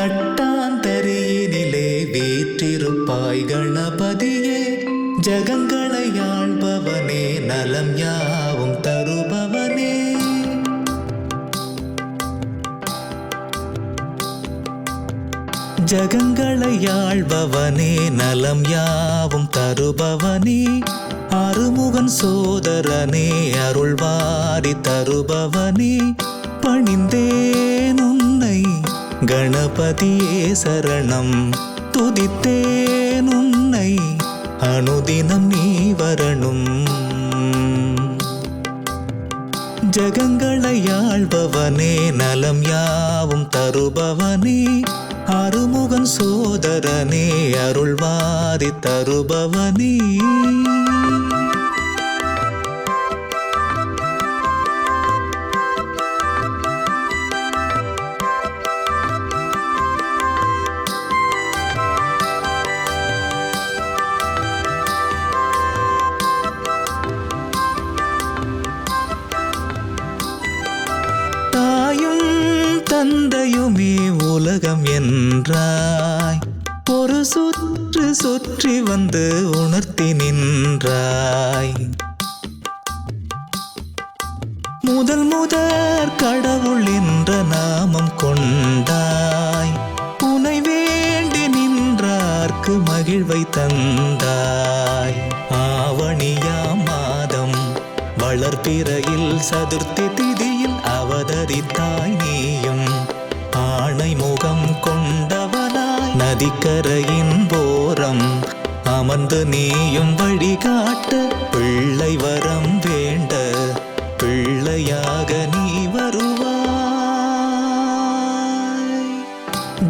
தட்டாந்தரியினிலே வீற்றிருப்பாய் கணபதியே, ஜகங்களை ஆள்பவனே, நலம் யாவும் தருபவனே. ஜகங்களை ஆள்பவனே, நலம் யாவும் தருபவனே, அருமுகன் சோதரனே, அருள்வாரி தருபவனே, பணிந்தேன் உன்னை கணபதியே சரணம், துதித்தேன் உன்னை அனுதினம் நீ வரணும். ஜகங்களை ஆள்பவனே, நலம் யாவும் தருபவனே, அருமுகன் சோதரனே, அருள்வாரி தருபவனே. தந்தையுமே உலகம் என்றாய், ஒரு சுற்று சுற்றி வந்து உணர்த்தி நின்றாய். முதற் கடவுள் என்ற நாமம் கொண்டாய், உனை வேண்டி நின்றார்க்கு மகிழ்வை தந்தாய். ஆவணியா மாதம் வளர்பிறையில் சதுர்த்தி திதியில் அவதரித்தாய் நீயும், ஆணை முகம் கொண்டவனாய் நதிக்கரையின் போரம் அமர்ந்து நீயும் வழிகாட்ட, பிள்ளை வரம் வேண்ட பிள்ளையாக நீ வருவாய்.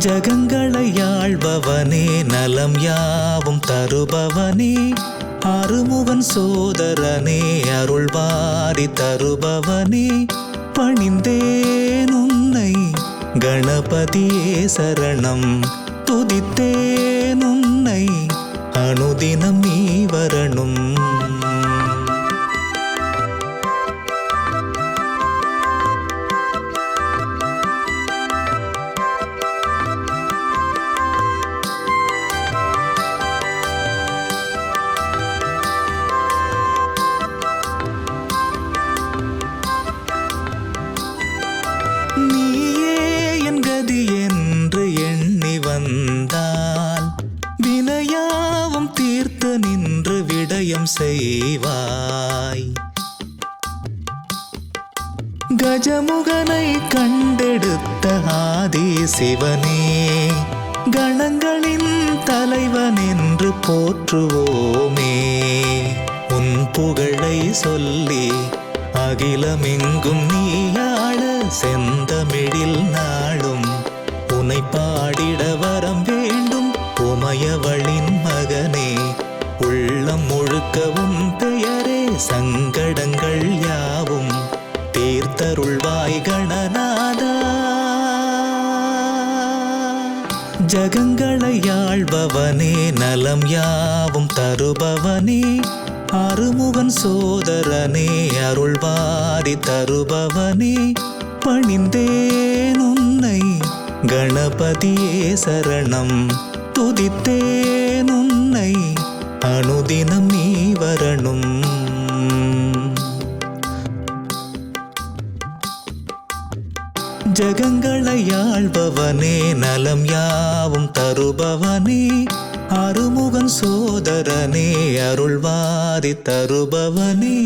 ஜகங்களை ஆள்பவனே, நலம் யாவும் தருபவனே, அருமுகன் சோதரனே, அருள்வாரி தருபவனே, பணிந்தேன் உன்னை கணபதியே சரணம், துதித்தேன் உன்னை அனுதினம் நீ வரணும். நீயே என் கதி என்று எண்ணி வந்தால், வினையாவும் தீர்த்து நின்று விடயம் செய்வாய். கஜமுகனை கண்டெடுத்த ஆதி சிவனே, கணங்களின் தலைவன் என்று போற்றுவோமே. உன் புகழை சொல்லி அகிலமெங்கும் நீயாள, செந்தமிழில் நாளும் உனை பாடிட வரம் வேண்டும். உமையவளின் மகனே, உள்ளம் முழுக்க உன் பெயரே, சங்கடங்கள் யாவும் தீர்த்தருள்வாய் கணநாதா. ஜகங்களை ஆள்பவனே, நலம் யாவும் தருபவனே, அருமுகன் சோதரனே, அருள்வாரி தருபவனே, பணிந்தேன் உன்னை கணபதியே சரணம், துதித்தேன் உன்னை அனுதினம் நீ வரணும். ஜகங்களை ஆள்பவனே, நலம் யாவும் தருபவனே, அருமுகன் சோதரனே, அருள்வாரி தருபவனே.